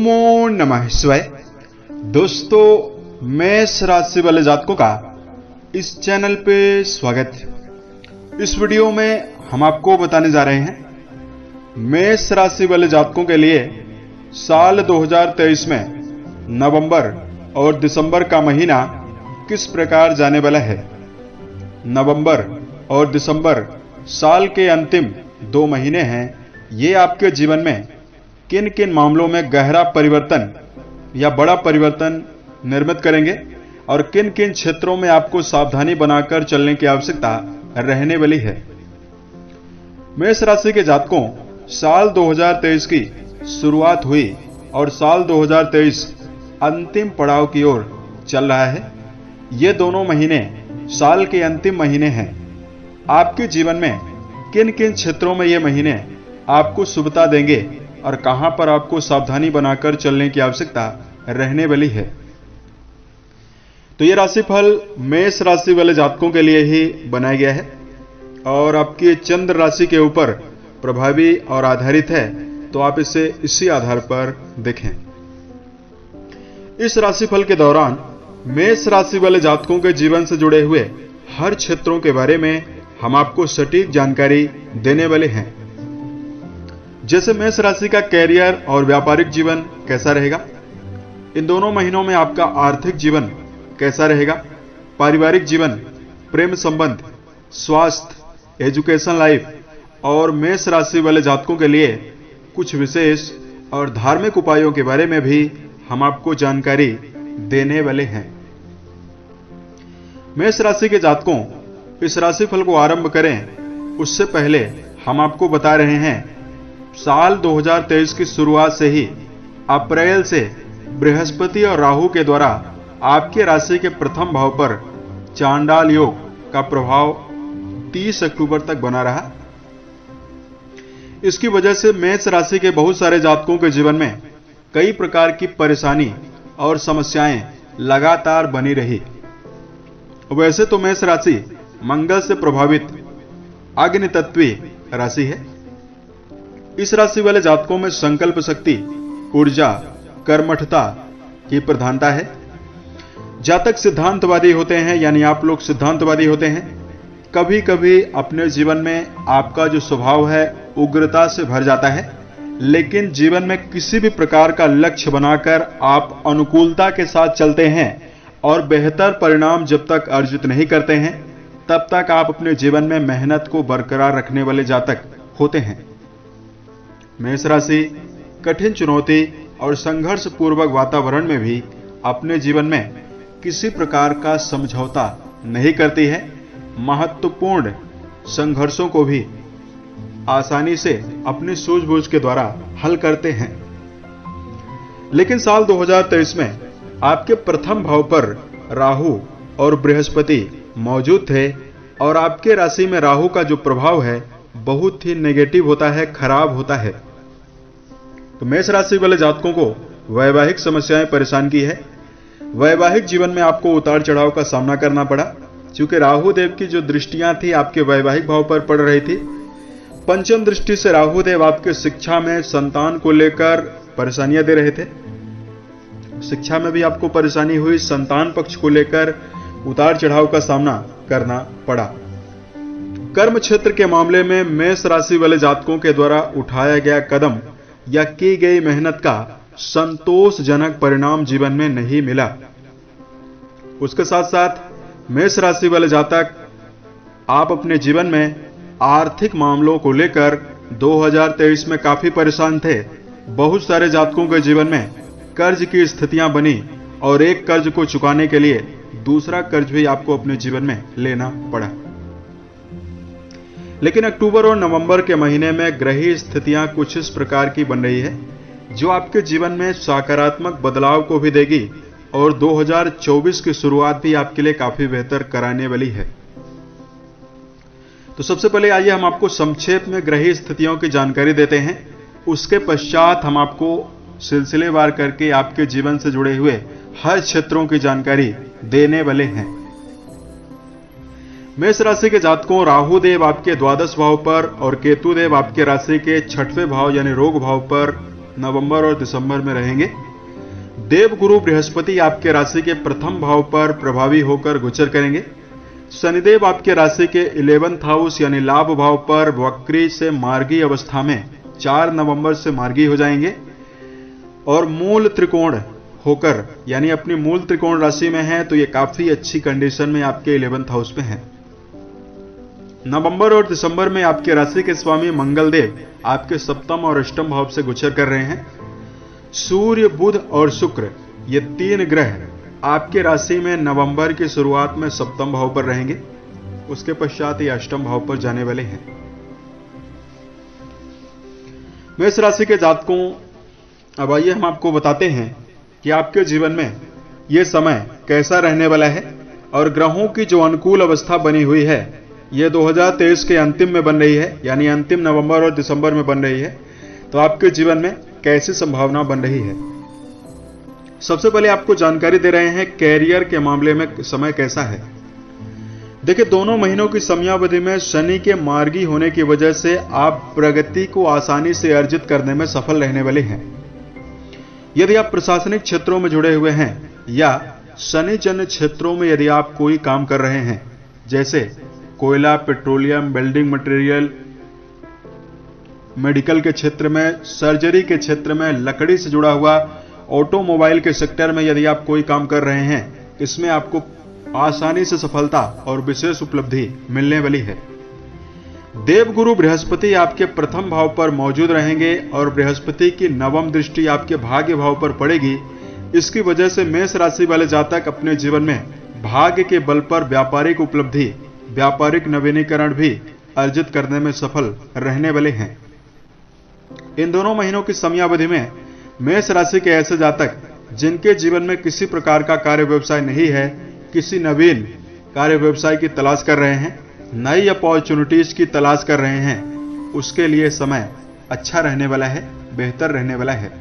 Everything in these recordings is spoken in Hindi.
ओमो नमः शिवाय। दोस्तों, मेष राशि वाले जातकों का इस चैनल पे स्वागत है। इस वीडियो में हम आपको बताने जा रहे हैं मेष राशि वाले जातकों के लिए साल 2023 में नवंबर और दिसंबर का महीना किस प्रकार जाने वाला है। नवंबर और दिसंबर साल के अंतिम 2 महीने हैं। ये आपके जीवन में किन किन मामलों में गहरा परिवर्तन या बड़ा परिवर्तन निर्मित करेंगे और किन किन क्षेत्रों में आपको सावधानी बनाकर चलने की आवश्यकता रहने वाली है। मेष राशि के जातकों, साल 2023 की शुरुआत हुई और साल 2023 अंतिम पड़ाव की ओर चल रहा है। ये दोनों महीने साल के अंतिम महीने हैं। आपके जीवन में किन किन क्षेत्रों में ये महीने आपको शुभता देंगे और कहां पर आपको सावधानी बनाकर चलने की आवश्यकता रहने वाली है। तो ये राशिफल मेष राशि वाले जातकों के लिए ही बनाया गया है और आपकी चंद्र राशि के ऊपर प्रभावी और आधारित है, तो आप इसे इसी आधार पर देखें। इस राशिफल के दौरान मेष राशि वाले जातकों के जीवन से जुड़े हुए हर क्षेत्रों के बारे में हम आपको सटीक जानकारी देने वाले हैं। जैसे मेष राशि का कैरियर और व्यापारिक जीवन कैसा रहेगा, इन दोनों महीनों में आपका आर्थिक जीवन कैसा रहेगा, पारिवारिक जीवन, प्रेम संबंध, स्वास्थ्य, एजुकेशन लाइफ और मेष राशि वाले जातकों के लिए कुछ विशेष और धार्मिक उपायों के बारे में भी हम आपको जानकारी देने वाले हैं। मेष राशि के जातकों, इस राशिफल को आरंभ करें उससे पहले हम आपको बता रहे हैं साल 2023 की शुरुआत से ही अप्रैल से बृहस्पति और राहु के द्वारा आपके राशि के प्रथम भाव पर चांडाल योग का प्रभाव 30 अक्टूबर तक बना रहा। इसकी वजह से मेष राशि के बहुत सारे जातकों के जीवन में कई प्रकार की परेशानी और समस्याएं लगातार बनी रही। वैसे तो मेष राशि मंगल से प्रभावित अग्नि तत्वीय राशि है। इस राशि वाले जातकों में संकल्प शक्ति, ऊर्जा, कर्मठता की प्रधानता है। जातक सिद्धांतवादी होते हैं, यानी आप लोग सिद्धांतवादी होते हैं। कभी कभी अपने जीवन में आपका जो स्वभाव है उग्रता से भर जाता है, लेकिन जीवन में किसी भी प्रकार का लक्ष्य बनाकर आप अनुकूलता के साथ चलते हैं और बेहतर परिणाम जब तक अर्जित नहीं करते हैं तब तक आप अपने जीवन में मेहनत को बरकरार रखने वाले जातक होते हैं। मेष राशि कठिन चुनौती और संघर्ष पूर्वक वातावरण में भी अपने जीवन में किसी प्रकार का समझौता नहीं करती है। महत्वपूर्ण संघर्षों को भी आसानी से अपनी सूझबूझ के द्वारा हल करते हैं। लेकिन साल 2023 में आपके प्रथम भाव पर राहु और बृहस्पति मौजूद थे और आपके राशि में राहु का जो प्रभाव है बहुत ही नेगेटिव होता है, खराब होता है। तो मेष राशि वाले जातकों को वैवाहिक समस्याएं परेशान की है। वैवाहिक जीवन में आपको उतार चढ़ाव का सामना करना पड़ा, क्योंकि राहु देव की जो दृष्टियां थी आपके वैवाहिक भाव पर पड़ रही थी। पंचम दृष्टि से राहु देव आपके शिक्षा में संतान को लेकर परेशानियां दे रहे थे। शिक्षा में भी आपको परेशानी हुई, संतान पक्ष को लेकर उतार चढ़ाव का सामना करना पड़ा। कर्म क्षेत्र के मामले में मेष राशि वाले जातकों के द्वारा उठाया गया कदम या की गई मेहनत का संतोषजनक परिणाम जीवन में नहीं मिला। उसके साथ साथ मेष राशि वाले जातक आप अपने जीवन में आर्थिक मामलों को लेकर 2023 में काफी परेशान थे। बहुत सारे जातकों के जीवन में कर्ज की स्थितियां बनी और एक कर्ज को चुकाने के लिए दूसरा कर्ज भी आपको अपने जीवन में लेना पड़ा। लेकिन अक्टूबर और नवंबर के महीने में ग्रही स्थितियां कुछ इस प्रकार की बन रही है जो आपके जीवन में सकारात्मक बदलाव को भी देगी और 2024 की शुरुआत भी आपके लिए काफी बेहतर कराने वाली है। तो सबसे पहले आइए हम आपको संक्षेप में ग्रही स्थितियों की जानकारी देते हैं। उसके पश्चात हम आपको सिलसिलेवार करके आपके जीवन से जुड़े हुए हर क्षेत्रों की जानकारी देने वाले हैं। मेष राशि के जातकों, राहु देव आपके द्वादश भाव पर और केतु देव आपके राशि के 6वें भाव यानी रोग भाव पर नवंबर और दिसंबर में रहेंगे। देवगुरु बृहस्पति आपके राशि के प्रथम भाव पर प्रभावी होकर गोचर करेंगे। शनिदेव आपके राशि के 11th हाउस यानी लाभ भाव पर वक्री से मार्गी अवस्था में 4 नवंबर से मार्गी हो जाएंगे और मूल त्रिकोण होकर यानी अपनी मूल त्रिकोण राशि में है, तो ये काफी अच्छी कंडीशन में आपके 11th हाउस में है। नवंबर और दिसंबर में आपके राशि के स्वामी मंगल देव आपके सप्तम और अष्टम भाव से गोचर कर रहे हैं। सूर्य, बुध और शुक्र ये 3 ग्रह आपके राशि में नवंबर की शुरुआत में सप्तम भाव पर रहेंगे, उसके पश्चात ये अष्टम भाव पर जाने वाले हैं। मेष राशि के जातकों, अब आइए हम आपको बताते हैं कि आपके जीवन में यह समय कैसा रहने वाला है और ग्रहों की जो अनुकूल अवस्था बनी हुई है यह 2023 के अंतिम में बन रही है, यानी अंतिम नवंबर और दिसंबर में बन रही है, तो आपके जीवन में कैसी संभावना बन रही है। सबसे पहले आपको जानकारी दे रहे हैं कैरियर के मामले में समय कैसा है। देखिए, दोनों महीनों की समयावधि में शनि के मार्गी होने की वजह से आप प्रगति को आसानी से अर्जित करने में सफल रहने वाले हैं। यदि आप प्रशासनिक क्षेत्रों में जुड़े हुए हैं या शनि जन्य क्षेत्रों में यदि आप कोई काम कर रहे हैं, जैसे कोयला, पेट्रोलियम, बिल्डिंग मटेरियल, मेडिकल के क्षेत्र में, सर्जरी के क्षेत्र में, लकड़ी से जुड़ा हुआ ऑटोमोबाइल के सेक्टर में यदि आप कोई काम कर रहे हैं, इसमें आपको आसानी से सफलता और विशेष उपलब्धि मिलने वाली है। देवगुरु बृहस्पति आपके प्रथम भाव पर मौजूद रहेंगे और बृहस्पति की नवम दृष्टि आपके भाग्य भाव पर पड़ेगी। इसकी वजह से मेष राशि वाले जातक अपने जीवन में भाग्य के बल पर व्यापारिक उपलब्धि, व्यापारिक नवीनीकरण भी अर्जित करने में सफल रहने वाले हैं। इन दोनों महीनों की समयावधि में मेष राशि के ऐसे जातक जिनके जीवन में किसी प्रकार का कार्य व्यवसाय नहीं है, किसी नवीन कार्य व्यवसाय की तलाश कर रहे हैं, नई अपॉर्चुनिटीज की तलाश कर रहे हैं, उसके लिए समय अच्छा रहने वाला है, बेहतर रहने वाला है।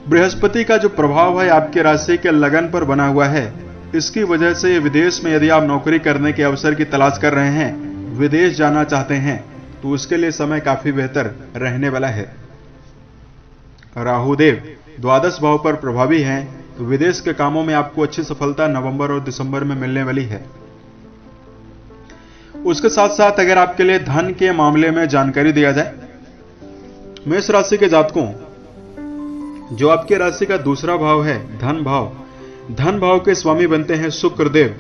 बृहस्पति का जो प्रभाव है आपके राशि के लगन पर बना हुआ है, इसकी वजह से विदेश में यदि आप नौकरी करने के अवसर की तलाश कर रहे हैं, विदेश जाना चाहते हैं, तो उसके लिए समय काफी बेहतर रहने वाला है। राहुदेव द्वादश भाव पर प्रभावी हैं, तो विदेश के कामों में आपको अच्छी सफलता नवंबर और दिसंबर में मिलने वाली है। उसके साथ साथ अगर आपके लिए धन के मामले में जानकारी दिया जाए, मेष राशि के जातकों, जो आपके राशि का दूसरा भाव है धन भाव, धन भाव के स्वामी बनते हैं शुक्रदेव,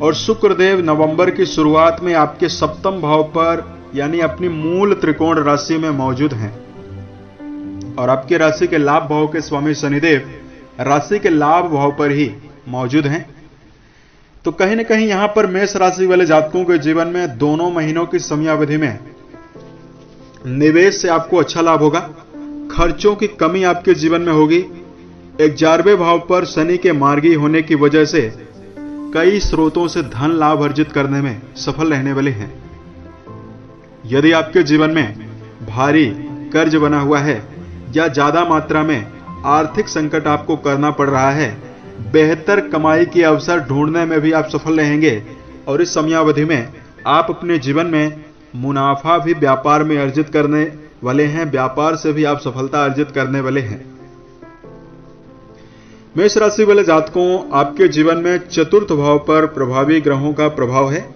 और शुक्रदेव नवंबर की शुरुआत में आपके सप्तम भाव पर यानी अपनी मूल त्रिकोण राशि में मौजूद हैं। और आपके राशि के लाभ भाव के स्वामी शनिदेव राशि के लाभ भाव पर ही मौजूद हैं। तो कहीं ना कहीं यहां पर मेष राशि वाले जातकों के जीवन में दोनों महीनों की समयावधि में निवेश से आपको अच्छा लाभ होगा, खर्चों की कमी आपके जीवन में होगी। 11वें भाव पर शनि के मार्गी होने की वजह से कई स्रोतों से धन लाभ अर्जित करने में सफल रहने वाले हैं। यदि आपके जीवन में भारी कर्ज बना हुआ है या ज्यादा मात्रा में आर्थिक संकट आपको करना पड़ रहा है, बेहतर कमाई के अवसर ढूंढने में भी आप सफल रहेंगे और इस समयावधि में आप अपने जीवन में मुनाफा भी व्यापार में अर्जित करने वाले हैं, व्यापार से भी आप सफलता अर्जित करने वाले हैं। मेष राशि वाले जातकों, आपके जीवन में चतुर्थ भाव पर प्रभावी ग्रहों का प्रभाव है।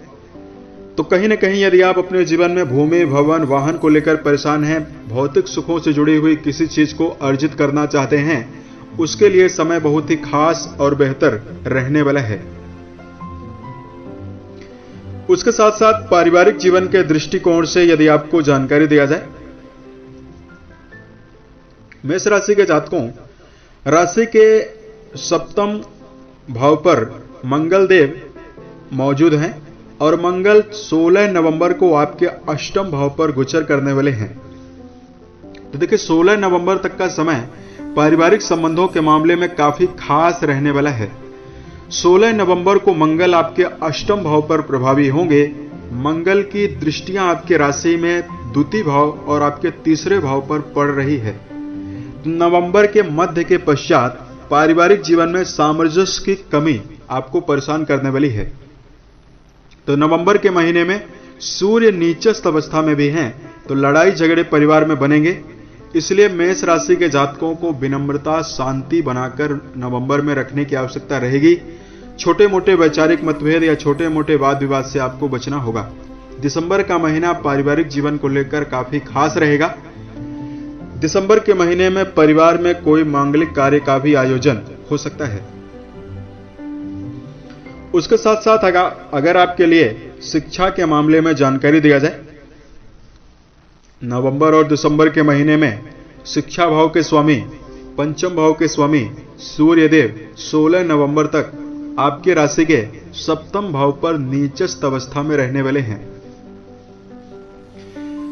तो कहीं ना कहीं यदि आप अपने जीवन में भूमि, भवन, वाहन को लेकर परेशान हैं, भौतिक सुखों से जुड़ी हुई किसी चीज को अर्जित करना चाहते हैं, उसके लिए समय बहुत ही खास और बेहतर रहने वाला है। उसके साथ साथ पारिवारिक जीवन के दृष्टिकोण से यदि आपको जानकारी दिया जाए, मेष राशि के जातकों, राशि के सप्तम भाव पर मंगल देव मौजूद हैं और मंगल 16 नवंबर को आपके अष्टम भाव पर गोचर करने वाले हैं। तो देखिए, 16 नवंबर तक का समय पारिवारिक संबंधों के मामले में काफी खास रहने वाला है। 16 नवंबर को मंगल आपके अष्टम भाव पर प्रभावी होंगे। मंगल की दृष्टियां आपके राशि में द्वितीय भाव और आपके तीसरे भाव पर पड़ रही है। नवंबर के मध्य के पश्चात पारिवारिक जीवन में सामंजस्य की कमी आपको परेशान करने वाली है। तो नवंबर के महीने में सूर्य नीचस्थ अवस्था में भी हैं, तो लड़ाई झगड़े परिवार में बनेंगे। इसलिए मेष राशि के जातकों को विनम्रता, शांति बनाकर नवंबर में रखने की आवश्यकता रहेगी। छोटे मोटे वैचारिक मतभेद या छोटे मोटे वाद विवाद से आपको बचना होगा। दिसंबर का महीना पारिवारिक जीवन को लेकर काफी खास रहेगा। दिसंबर के महीने में परिवार में कोई मांगलिक कार्य का भी आयोजन हो सकता है। उसके साथ साथ अगर आपके लिए शिक्षा के मामले में जानकारी दिया जाए, नवंबर और दिसंबर के महीने में शिक्षा भाव के स्वामी, पंचम भाव के स्वामी सूर्यदेव 16 नवंबर तक आपकी राशि के सप्तम भाव पर नीचस्थ अवस्था में रहने वाले हैं।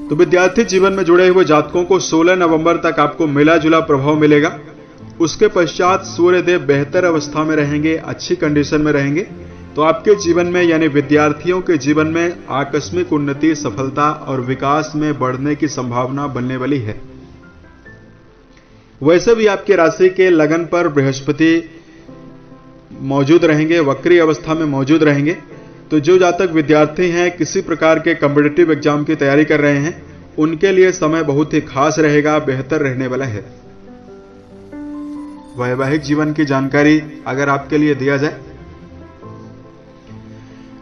तो विद्यार्थी जीवन में जुड़े हुए जातकों को 16 नवंबर तक आपको मिला जुला प्रभाव मिलेगा। उसके पश्चात सूर्यदेव बेहतर अवस्था में रहेंगे, अच्छी कंडीशन में रहेंगे। तो आपके जीवन में यानी विद्यार्थियों के जीवन में आकस्मिक उन्नति, सफलता और विकास में बढ़ने की संभावना बनने वाली है। वैसे भी आपकी राशि के लगन पर बृहस्पति मौजूद रहेंगे, वक्री अवस्था में मौजूद रहेंगे। तो जो जातक विद्यार्थी हैं, किसी प्रकार के कॉम्पिटिटिव एग्जाम की तैयारी कर रहे हैं, उनके लिए समय बहुत ही खास रहेगा, बेहतर रहने वाला है। वैवाहिक जीवन की जानकारी अगर आपके लिए दिया जाए,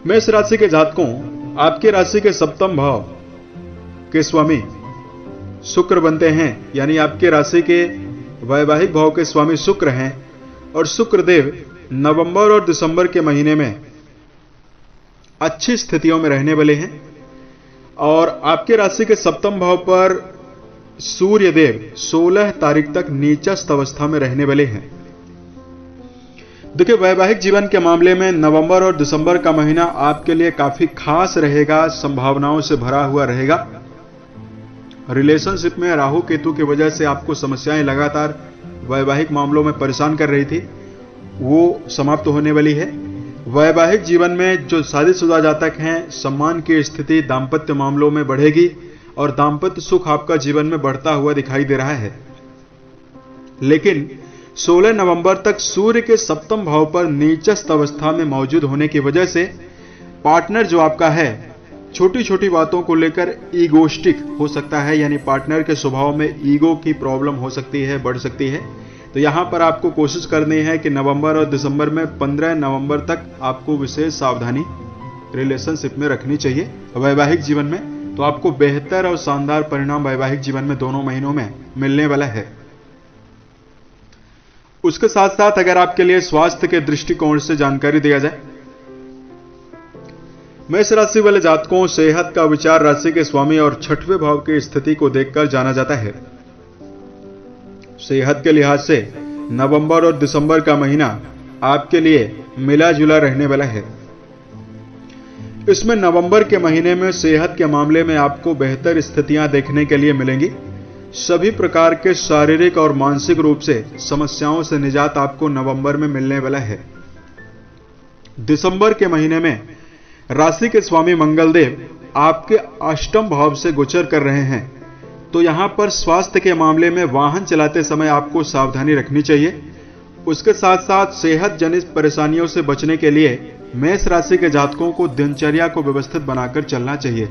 मेष राशि के जातकों, आपकी राशि के सप्तम भाव के स्वामी शुक्र बनते हैं, यानी आपकी राशि के वैवाहिक भाव के स्वामी शुक्र हैं। और शुक्रदेव नवंबर और दिसंबर के महीने में अच्छी स्थितियों में रहने वाले हैं। और आपके राशि के सप्तम भाव पर सूर्यदेव 16 तारीख तक नीचस्थ अवस्था में रहने वाले हैं। देखिए, वैवाहिक जीवन के मामले में नवंबर और दिसंबर का महीना आपके लिए काफी खास रहेगा, संभावनाओं से भरा हुआ रहेगा। रिलेशनशिप में राहु केतु की वजह से आपको समस्याएं लगातार वैवाहिक मामलों में परेशान कर रही थी, वो समाप्त होने वाली है। वैवाहिक जीवन में जो शादीशुदा जातक हैं, सम्मान की स्थिति दाम्पत्य मामलों में बढ़ेगी और दाम्पत्य सुख आपका जीवन में बढ़ता हुआ दिखाई दे रहा है। लेकिन 16 नवंबर तक सूर्य के सप्तम भाव पर नीचस्थ अवस्था में मौजूद होने की वजह से पार्टनर जो आपका है, छोटी छोटी बातों को लेकर ईगोस्टिक हो सकता है, यानी पार्टनर के स्वभाव में ईगो की प्रॉब्लम हो सकती है, बढ़ सकती है। तो यहां पर आपको कोशिश करनी है कि नवंबर और दिसंबर में 15 नवंबर तक आपको विशेष सावधानी रिलेशनशिप में रखनी चाहिए वैवाहिक जीवन में। तो आपको बेहतर और शानदार परिणाम वैवाहिक जीवन में दोनों महीनों में मिलने वाला है। उसके साथ साथ अगर आपके लिए स्वास्थ्य के दृष्टिकोण से जानकारी दिया जाए, मेष राशि वाले जातकों, सेहत का विचार राशि के स्वामी और छठवें भाव की स्थिति को देखकर जाना जाता है। सेहत के लिहाज से नवंबर और दिसंबर का महीना आपके लिए मिला जुला रहने वाला है। इसमें नवंबर के महीने में सेहत के मामले में आपको बेहतर स्थितियां देखने के लिए मिलेंगी। सभी प्रकार के शारीरिक और मानसिक रूप से समस्याओं से निजात आपको नवंबर में मिलने वाला है। दिसंबर के महीने में राशि के स्वामी मंगलदेव आपके अष्टम भाव से गोचर कर रहे हैं। तो यहां पर स्वास्थ्य के मामले में वाहन चलाते समय आपको सावधानी रखनी चाहिए। उसके साथ साथ सेहत जनित परेशानियों से बचने के लिए मेष राशि के जातकों को दिनचर्या को व्यवस्थित बनाकर चलना चाहिए।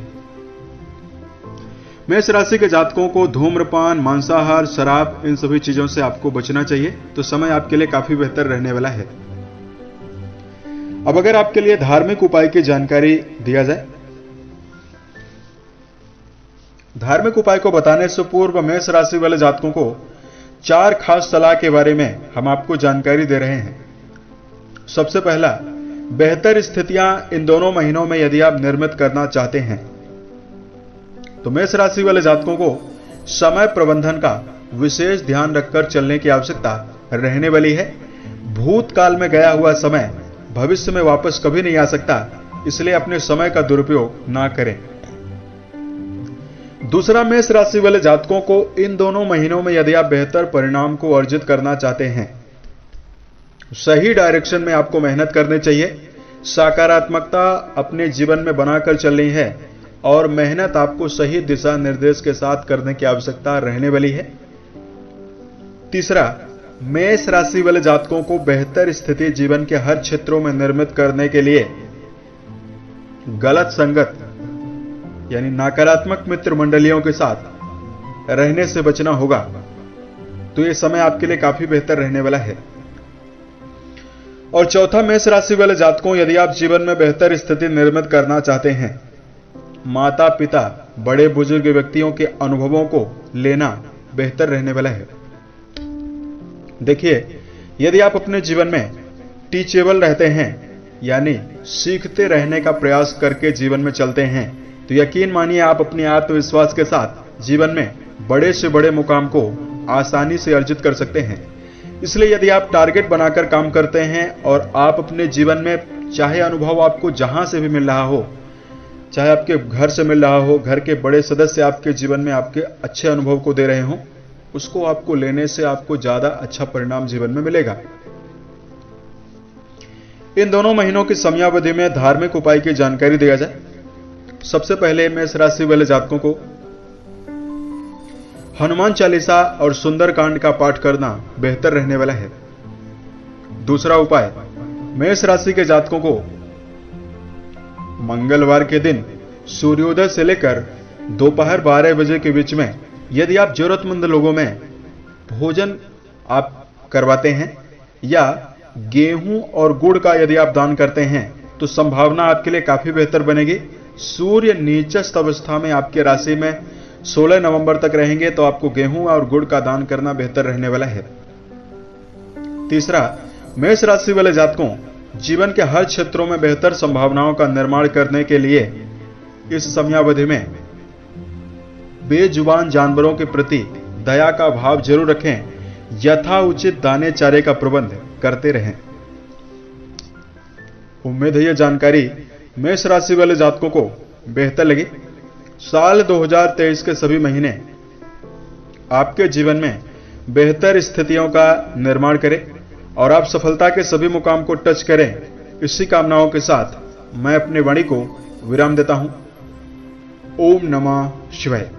मेष राशि के जातकों को धूम्रपान, मांसाहार, शराब, इन सभी चीजों से आपको बचना चाहिए। तो समय आपके लिए काफी बेहतर रहने वाला है। अब अगर आपके लिए धार्मिक उपाय की जानकारी दिया जाए, धार्मिक उपाय को बताने से पूर्व मेष राशि वाले जातकों को 4 खास सलाह के बारे में हम आपको जानकारी दे रहे हैं। सबसे पहला, बेहतर स्थितियां इन दोनों महीनों में यदि आप निर्मित करना चाहते हैं तो मेष राशि वाले जातकों को समय प्रबंधन का विशेष ध्यान रखकर चलने की आवश्यकता रहने वाली है। भूतकाल में गया हुआ समय भविष्य में वापस कभी नहीं आ सकता, इसलिए अपने समय का दुरुपयोग ना करें। दूसरा, मेष राशि वाले जातकों को इन दोनों महीनों में यदि आप बेहतर परिणाम को अर्जित करना चाहते हैं, सही डायरेक्शन में आपको मेहनत करनी चाहिए। सकारात्मकता अपने जीवन में बनाकर चलनी है और मेहनत आपको सही दिशा निर्देश के साथ करने की आवश्यकता रहने वाली है। तीसरा, मेष राशि वाले जातकों को बेहतर स्थिति जीवन के हर क्षेत्रों में निर्मित करने के लिए गलत संगत यानी नकारात्मक मित्र मंडलियों के साथ रहने से बचना होगा, तो ये समय आपके लिए काफी बेहतर रहने वाला है। और चौथा, मेष राशि वाले जातकों, यदि आप जीवन में बेहतर स्थिति निर्मित करना चाहते हैं, माता पिता बड़े बुजुर्ग व्यक्तियों के अनुभवों को लेना बेहतर रहने वाला है। देखिए, यदि आप अपने जीवन में टीचेबल रहते हैं, यानी सीखते रहने का प्रयास करके जीवन में चलते हैं, तो यकीन मानिए आप अपने आत्मविश्वास के साथ जीवन में बड़े से बड़े मुकाम को आसानी से अर्जित कर सकते हैं। इसलिए यदि आप टारगेट बनाकर काम करते हैं और आप अपने जीवन में, चाहे अनुभव आपको जहां से भी मिल रहा हो, चाहे आपके घर से मिल रहा हो, घर के बड़े सदस्य आपके जीवन में आपके अच्छे अनुभव को दे रहे हों, उसको आपको लेने से आपको ज्यादा अच्छा परिणाम जीवन में मिलेगा। इन दोनों महीनों की समयावधि में धार्मिक उपाय की जानकारी दिया जाए। सबसे पहले मेष राशि वाले जातकों को हनुमान चालीसा और सुंदरकांड का पाठ करना बेहतर रहने वाला है। दूसरा उपाय, मेष राशि के जातकों को मंगलवार के दिन सूर्योदय से लेकर दोपहर 12 बजे के बीच में यदि आप जरूरतमंद लोगों में भोजन आप करवाते हैं या गेहूं और गुड़ का यदि आप दान करते हैं, तो संभावना आपके लिए काफी बेहतर बनेगी। सूर्य नीचस्थ अवस्था में आपके राशि में 16 नवंबर तक रहेंगे, तो आपको गेहूं और गुड़ का दान करना बेहतर रहने वाला है। तीसरा, मेष राशि वाले जातकों, जीवन के हर क्षेत्रों में बेहतर संभावनाओं का निर्माण करने के लिए इस समयावधि में बेजुबान जानवरों के प्रति दया का भाव जरूर रखें, यथा उचित दाने चारे का प्रबंध करते रहें। उम्मीद है यह जानकारी मेष राशि वाले जातकों को बेहतर लगी। साल 2023 के सभी महीने आपके जीवन में बेहतर स्थितियों का निर्माण करें और आप सफलता के सभी मुकाम को टच करें। इसी कामनाओं के साथ मैं अपनी वाणी को विराम देता हूं। ओम नमः शिवाय।